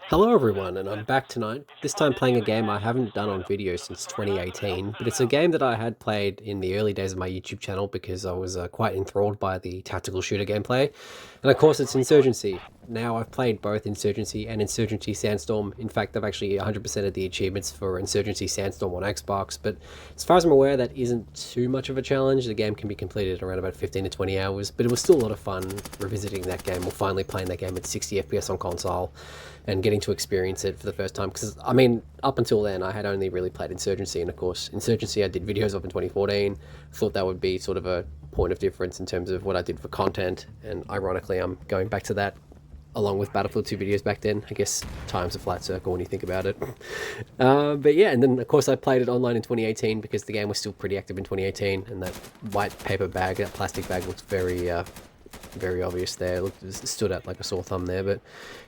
Hello everyone, and I'm back tonight, this time playing a game I haven't done on video since 2018, but it's a game that I had played in the early days of my YouTube channel because I was quite enthralled by the tactical shooter gameplay, and of course it's Insurgency. Now I've played both Insurgency and Insurgency Sandstorm. In fact, I've actually 100% of the achievements for Insurgency Sandstorm on Xbox, but as far as I'm aware that isn't too much of a challenge. The game can be completed in around about 15 to 20 hours, but it was still a lot of fun revisiting that game or finally playing that game at 60 FPS on console and getting to experience it for the first time. Because, I mean, up until then, I had only really played Insurgency, and of course, Insurgency I did videos of in 2014. Thought that would be sort of a point of difference in terms of what I did for content, and ironically, I'm going back to that along with Battlefield 2 videos back then. I guess time's a flat circle when you think about it. But yeah, and then of course I played it online in 2018 because the game was still pretty active in 2018, and that white paper bag, that plastic bag, looks very obvious there. It stood out like a sore thumb there. But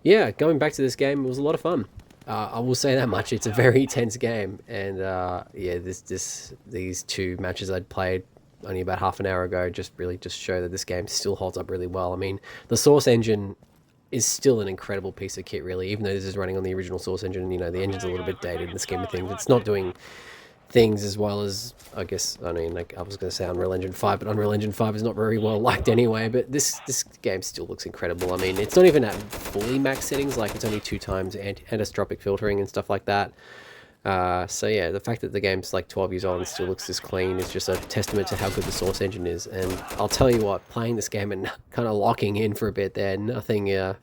yeah, going back to this game, it was a lot of fun. I will say that much. It's a very tense game, and yeah, these two matches I'd played only about half an hour ago just show that this game still holds up really well. I mean, the Source engine is still an incredible piece of kit, really, even though this is running on the original Source engine. You know, the engine's a little bit dated in the scheme of things. It's not doing things as well as, I guess, I mean, like I was going to say Unreal Engine 5, but Unreal Engine 5 is not very well liked anyway. But this game still looks incredible. I mean, it's not even at fully max settings, like it's only 2 times anisotropic filtering and stuff like that. So yeah, the fact that the game's like 12 years old and still looks this clean is just a testament to how good the Source engine is. And I'll tell you what, playing this game and kind of locking in for a bit there,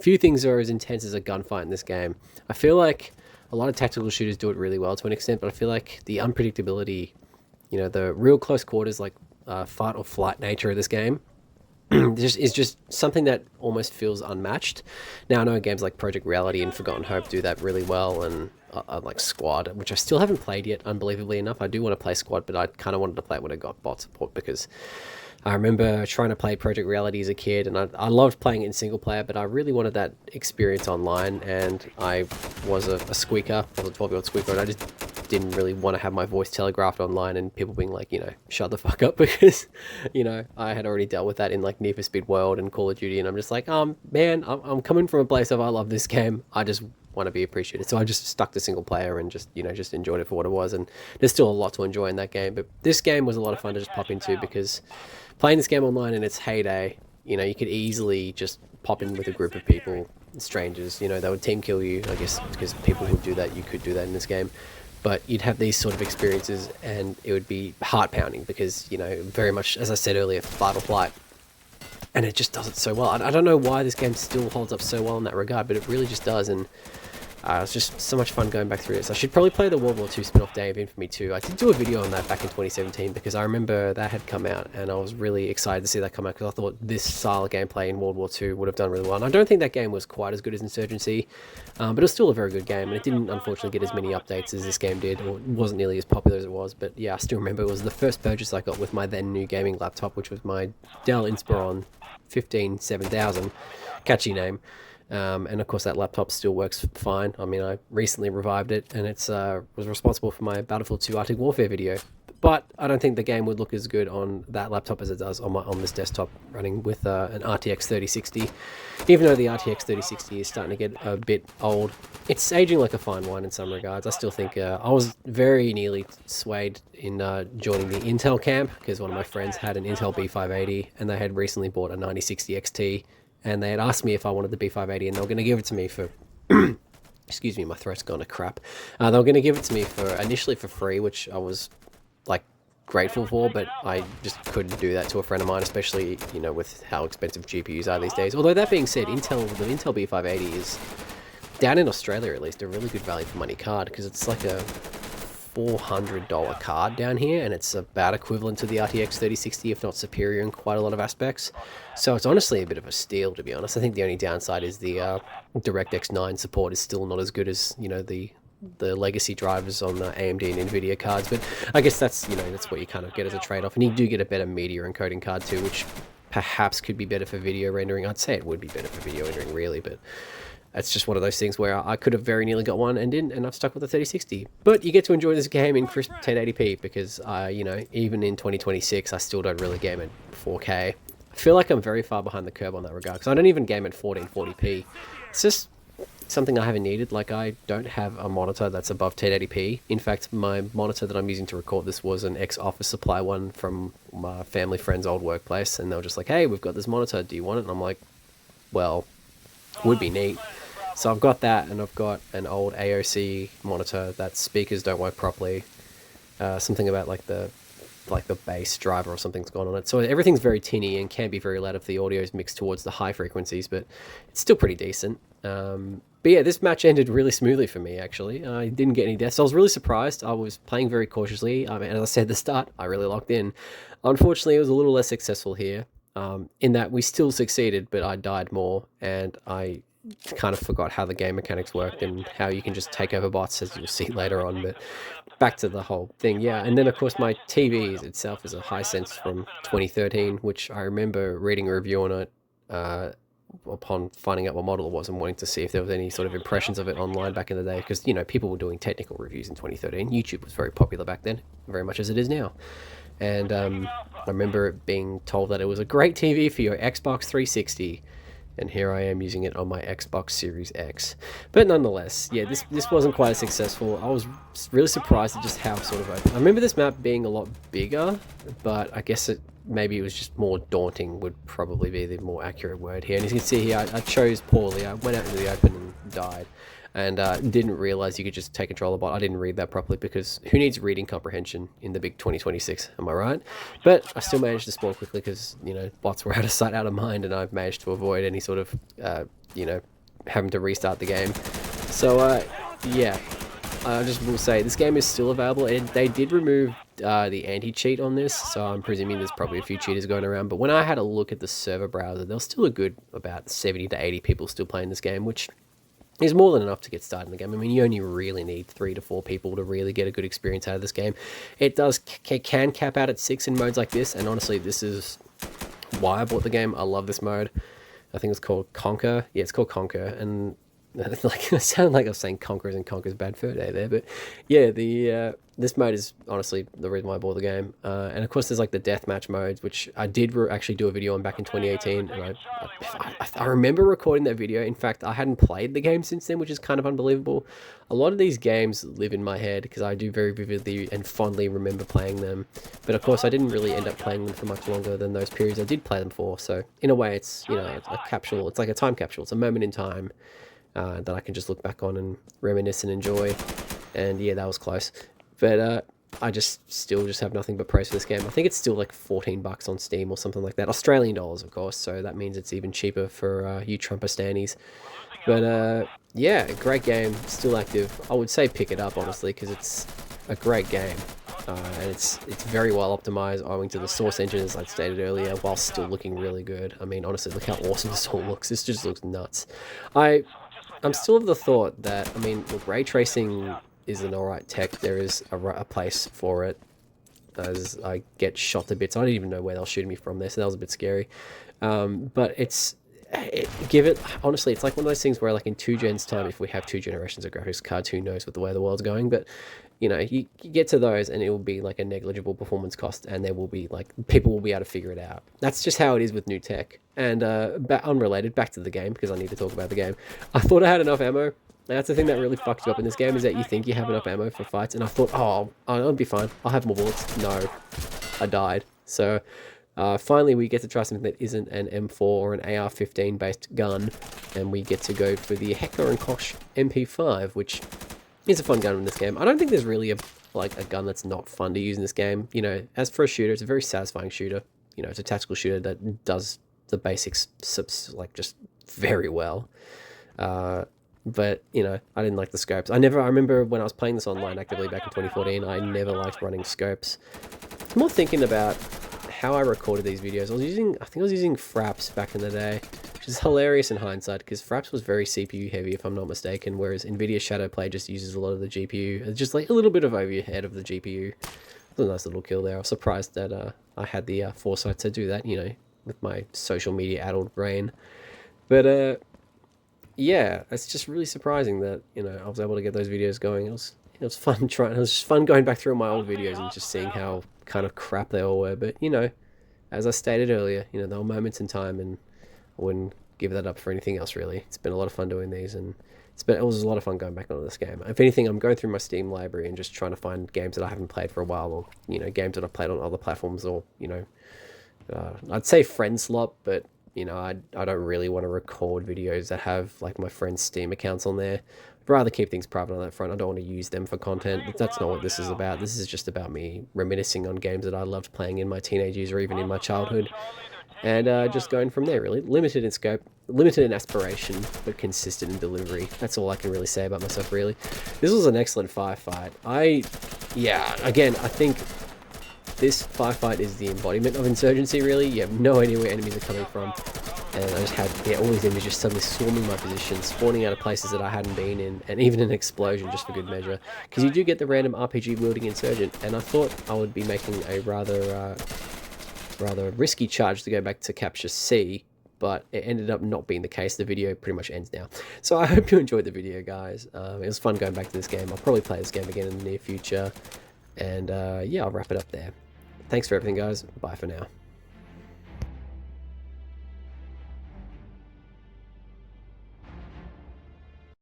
few things are as intense as a gunfight in this game. I feel like a lot of tactical shooters do it really well to an extent, but I feel like the unpredictability, you know, the real close quarters, like fight or flight nature of this game, is just something that almost feels unmatched. Now I know games like Project Reality and Forgotten Hope do that really well, and like Squad, which I still haven't played yet, unbelievably enough. I do want to play Squad, but I kind of wanted to play it when it got bot support, because I remember trying to play Project Reality as a kid, and I loved playing it in single player, but I really wanted that experience online, and I was a squeaker, I was a 12-year-old squeaker, and I just didn't really want to have my voice telegraphed online and people being like, you know, shut the fuck up, because, you know, I had already dealt with that in like Need for Speed World and Call of Duty, and I'm just like, man, I'm coming from a place of I love this game, I just want to be appreciated. So I just stuck to single player and just, you know, just enjoyed it for what it was. And there's still a lot to enjoy in that game, but this game was a lot of fun to just pop into, because playing this game online in its heyday, you know, you could easily just pop in with a group of people, strangers, you know, they would team kill you, I guess, because people would do that. You could do that in this game, but you'd have these sort of experiences and it would be heart pounding because, you know, very much, as I said earlier, fight or flight. And it just does it so well. I don't know why this game still holds up so well in that regard, but it really just does. And it's just so much fun going back through this. I should probably play the World War II spin-off Day of Infamy 2. I did do a video on that back in 2017 because I remember that had come out and I was really excited to see that come out because I thought this style of gameplay in World War II would have done really well. And I don't think that game was quite as good as Insurgency, but it was still a very good game, and it didn't unfortunately get as many updates as this game did, or it wasn't nearly as popular as it was. But yeah, I still remember it was the first purchase I got with my then new gaming laptop, which was my Dell Inspiron 7000, catchy name. And of course that laptop still works fine. I mean, I recently revived it, and it's was responsible for my Battlefield 2 Arctic Warfare video. But I don't think the game would look as good on that laptop as it does on this desktop running with an RTX 3060. Even though the RTX 3060 is starting to get a bit old, it's aging like a fine wine in some regards. I still think I was very nearly swayed in joining the Intel camp because one of my friends had an Intel B580 and they had recently bought a 9060 XT, and they had asked me if I wanted the B580, and they were going to give it to me for excuse me, my throat's gone to crap. They were going to give it to me for initially for free, which I was like grateful for, but I just couldn't do that to a friend of mine, especially, you know, with how expensive GPUs are these days. Although that being said, the Intel B580 is, down in Australia at least, a really good value for money card, because it's like a $400 card down here, and it's about equivalent to the RTX 3060, if not superior in quite a lot of aspects. So it's honestly a bit of a steal, to be honest. I think the only downside is the DirectX 9 support is still not as good as, you know, the legacy drivers on the AMD and Nvidia cards, but I guess that's, you know, that's what you kind of get as a trade-off. And you do get a better media encoding card too, which perhaps could be better for video rendering. I'd say it would be better for video rendering, really, but it's just one of those things where I could have very nearly got one and didn't, and I've stuck with the 3060. But you get to enjoy this game in crisp 1080p because, you know, even in 2026, I still don't really game at 4K. I feel like I'm very far behind the curve on that regard because I don't even game at 1440p. It's just, something I haven't needed. Like, I don't have a monitor that's above 1080p. In fact, my monitor that I'm using to record this was an ex-office supply one from my family friend's old workplace, and they were just like, hey, we've got this monitor, do you want it? And I'm like, well, would be neat. So I've got that, and I've got an old AOC monitor that speakers don't work properly. Something about like the bass driver or something's gone on it. So everything's very tinny and can be very loud if the audio is mixed towards the high frequencies, but it's still pretty decent. But yeah, this match ended really smoothly for me, actually. I didn't get any deaths. I was really surprised. I was playing very cautiously. I mean, as I said at the start, I really locked in. Unfortunately, it was a little less successful here, in that we still succeeded, but I died more, and I kind of forgot how the game mechanics worked and how you can just take over bots, as you'll see later on. But back to the whole thing, yeah. And then, of course, my TV itself is a Hisense from 2013, which I remember reading a review on it, upon finding out what model it was and wanting to see if there was any sort of impressions of it online back in the day, because, you know, people were doing technical reviews in 2013. YouTube was very popular back then, very much as it is now. And I remember it being told that it was a great TV for your Xbox 360, and here I am using it on my Xbox Series X. But nonetheless, yeah, this wasn't quite as successful. I was really surprised at just how sort of open. I remember this map being a lot bigger, but I guess maybe it was just more daunting would probably be the more accurate word here. And as you can see here, I chose poorly. I went out into the open and died. And didn't realize you could just take control of the bot. I didn't read that properly, because who needs reading comprehension in the big 2026, am I right? But I still managed to spawn quickly because, you know, bots were out of sight, out of mind, and I've managed to avoid any sort of, you know, having to restart the game. So, yeah, I just will say this game is still available. They did remove the anti-cheat on this, so I'm presuming there's probably a few cheaters going around. But when I had a look at the server browser, there was still a good about 70 to 80 people still playing this game, which is more than enough to get started in the game. I mean, you only really need 3 to 4 people to really get a good experience out of this game. It can cap out at 6 in modes like this, and honestly, this is why I bought the game. I love this mode. I think it's called Conquer. Yeah, it's called Conquer, and like, it sounded like I was saying Conquerors and Conquer's Bad Fur Day there, but yeah, this mode is honestly the reason why I bought the game. And of course, there's like the deathmatch modes, which I did actually do a video on back in 2018, and I remember recording that video. In fact, I hadn't played the game since then, which is kind of unbelievable. A lot of these games live in my head because I do very vividly and fondly remember playing them, but of course I didn't really end up playing them for much longer than those periods I did play them for. So in a way, it's, you know, a capsule. It's like a time capsule. It's a moment in time that I can just look back on and reminisce and enjoy. And yeah, that was close. But I still have nothing but praise for this game. I think it's still like $14 on Steam or something like that. Australian dollars, of course, so that means it's even cheaper for you Trumpistanis. But yeah, great game, still active. I would say pick it up, honestly, because it's a great game. And it's very well optimized owing to the source engine, as I stated earlier, while still looking really good. I mean, honestly, look how awesome this all looks. This just looks nuts. I'm still of the thought that, I mean, look, ray tracing is an alright tech. There is a place for it. As I get shot to bits, I didn't even know where they were shooting me from there, so that was a bit scary. But honestly, it's like one of those things where, like, in 2 gens time, if we have 2 generations of graphics cards, who knows what the way the world's going. But you know, you get to those and it will be like a negligible performance cost, and there will be like, people will be able to figure it out. That's just how it is with new tech. And unrelated, back to the game, because I need to talk about the game. I thought I had enough ammo. That's the thing that really fucks you up in this game, is that you think you have enough ammo for fights, and I thought, oh, I'll be fine. I'll have more bullets. No, I died. So finally we get to try something that isn't an M4 or an AR-15 based gun, and we get to go for the Heckler & Koch MP5, which is a fun gun in this game. I don't think there's really a gun that's not fun to use in this game. You know, as for a shooter, it's a very satisfying shooter. You know, it's a tactical shooter that does the basics like just very well. But you know, I didn't like the scopes. I remember when I was playing this online actively back in 2014, I never liked running scopes. I'm more thinking about how I recorded these videos. I think I was using Fraps back in the day, which is hilarious in hindsight, because Fraps was very CPU heavy, if I'm not mistaken, whereas NVIDIA Shadowplay just uses a lot of the GPU. It's just like a little bit of overhead of the GPU. It was a nice little kill there. I was surprised that I had the foresight to do that, you know, with my social media addled brain. But yeah, it's just really surprising that, you know, I was able to get those videos going. It was fun it was just fun going back through my old videos and just seeing how kind of crap they all were. But, you know, as I stated earlier, you know, there were moments in time, and I wouldn't give that up for anything else, really. It's been a lot of fun doing these, and But it was a lot of fun going back onto this game. If anything, I'm going through my Steam library and just trying to find games that I haven't played for a while, or games that I've played on other platforms, or I'd say friend slot, but I don't really want to record videos that have like my friends' Steam accounts on there. I'd rather keep things private on that front. I don't want to use them for content. But that's not what this is about. This is just about me reminiscing on games that I loved playing in my teenage years or even in my childhood, and just going from there. Really limited in scope, limited in aspiration, but consistent in delivery. That's all I can really say about myself. Really, this was an excellent firefight. Again, I think this firefight is the embodiment of Insurgency, really. You have no idea where enemies are coming from. And I just had all these enemies just suddenly swarming my position, spawning out of places that I hadn't been in, and even an explosion just for good measure. Because you do get the random RPG wielding Insurgent, and I thought I would be making a rather risky charge to go back to capture C, but it ended up not being the case. The video pretty much ends now. So I hope you enjoyed the video, guys. It was fun going back to this game. I'll probably play this game again in the near future. And yeah, I'll wrap it up there. Thanks for everything, guys. Bye for now.